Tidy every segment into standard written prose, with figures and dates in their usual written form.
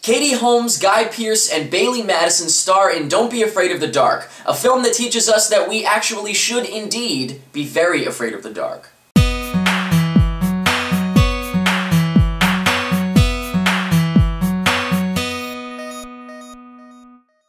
Katie Holmes, Guy Pearce, and Bailee Madison star in Don't Be Afraid of the Dark, a film that teaches us that we actually should indeed be very afraid of the dark.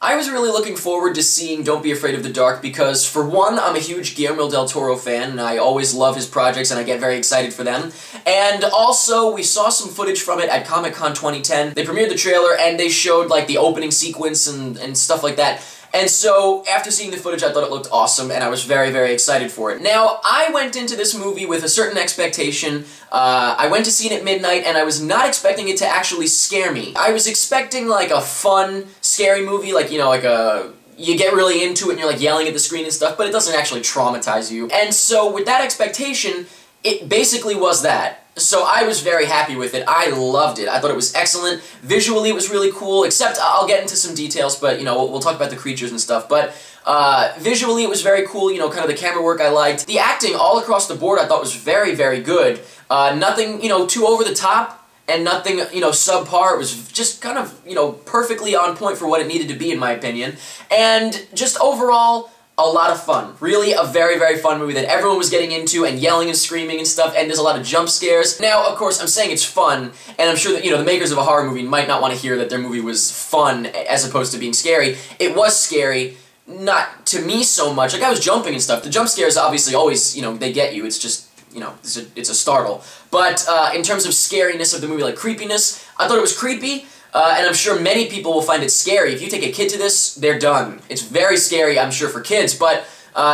I was really looking forward to seeing Don't Be Afraid of the Dark because, for one, I'm a huge Guillermo del Toro fan, and I always love his projects and I get very excited for them. And also, we saw some footage from it at Comic-Con 2010. They premiered the trailer and they showed, like, the opening sequence and stuff like that. And so, after seeing the footage, I thought it looked awesome, and I was very, very excited for it. Now, I went into this movie with a certain expectation. I went to see it at midnight, and I was not expecting it to actually scare me. I was expecting, like, a fun, scary movie, like, you know, like a... You get really into it, and you're, like, yelling at the screen and stuff, but it doesn't actually traumatize you. And so, with that expectation, it basically was that. So I was very happy with it. I loved it. I thought it was excellent. Visually, it was really cool, except I'll get into some details, but, you know, we'll talk about the creatures and stuff. But visually, it was very cool, you know, kind of the camera work I liked. The acting all across the board I thought was very, very good. Nothing, you know, too over the top, and nothing, you know, subpar. It was just kind of, you know, perfectly on point for what it needed to be, in my opinion. And just overall, a lot of fun. Really a very, very fun movie that everyone was getting into and yelling and screaming and stuff, and there's a lot of jump scares. Now, of course, I'm saying it's fun, and I'm sure that, you know, the makers of a horror movie might not want to hear that their movie was fun as opposed to being scary. It was scary, not to me so much. Like, I was jumping and stuff. The jump scares obviously always, you know, they get you. It's just, you know, it's a startle. But in terms of scariness of the movie, like creepiness, I thought it was creepy. And I'm sure many people will find it scary. If you take a kid to this, they're done. It's very scary, I'm sure, for kids, but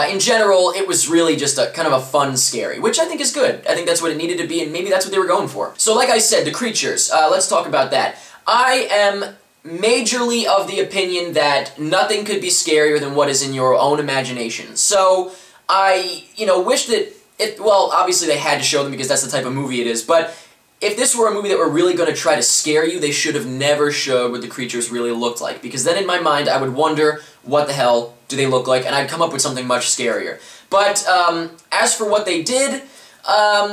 in general, it was really just a kind of a fun scary, which I think is good. I think that's what it needed to be, and maybe that's what they were going for. So like I said, the creatures, let's talk about that. I am majorly of the opinion that nothing could be scarier than what is in your own imagination. So I, you know, wish that well, obviously they had to show them because that's the type of movie it is, but if this were a movie that were really going to try to scare you, they should have never showed what the creatures really looked like. Because then in my mind, I would wonder, what the hell do they look like? And I'd come up with something much scarier. But as for what they did,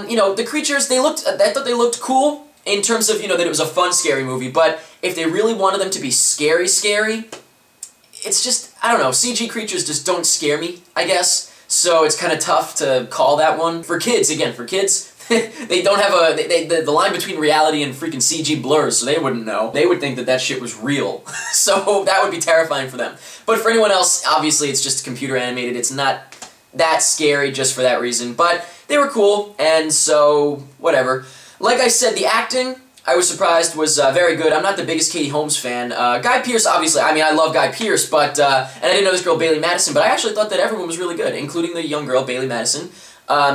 you know, the creatures, I thought they looked cool in terms of, you know, that it was a fun, scary movie. But if they really wanted them to be scary, it's just, I don't know, CG creatures just don't scare me, I guess. So it's kind of tough to call that one. For kids, again, for kids, they don't have the line between reality and freaking CG blurs, so they wouldn't know. They would think that that shit was real. So that would be terrifying for them. But for anyone else, obviously it's just computer animated. It's not that scary just for that reason. But they were cool, and so whatever. Like I said, the acting, I was surprised, was very good. I'm not the biggest Katie Holmes fan. Guy Pearce, obviously, I mean, I love Guy Pearce, but, and I didn't know this girl, Bailee Madison, but I actually thought that everyone was really good, including the young girl, Bailee Madison.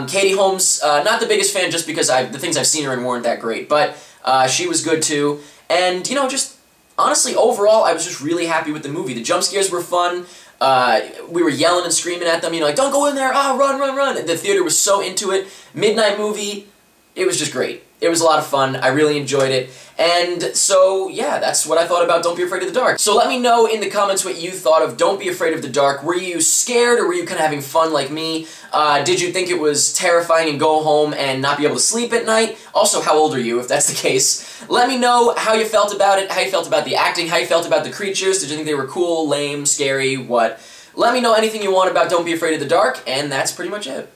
Katie Holmes, not the biggest fan just because the things I've seen her in weren't that great, but she was good too. And, you know, just, honestly, overall, I was just really happy with the movie. The jump scares were fun. We were yelling and screaming at them, you know, like, don't go in there, ah, run, run, run. The theater was so into it. Midnight movie, it was just great. It was a lot of fun. I really enjoyed it. And so, yeah, that's what I thought about Don't Be Afraid of the Dark. So let me know in the comments what you thought of Don't Be Afraid of the Dark. Were you scared, or were you kind of having fun like me? Did you think it was terrifying and go home and not be able to sleep at night? Also, how old are you, if that's the case? Let me know how you felt about it, how you felt about the acting, how you felt about the creatures. Did you think they were cool, lame, scary, what? Let me know anything you want about Don't Be Afraid of the Dark, and that's pretty much it.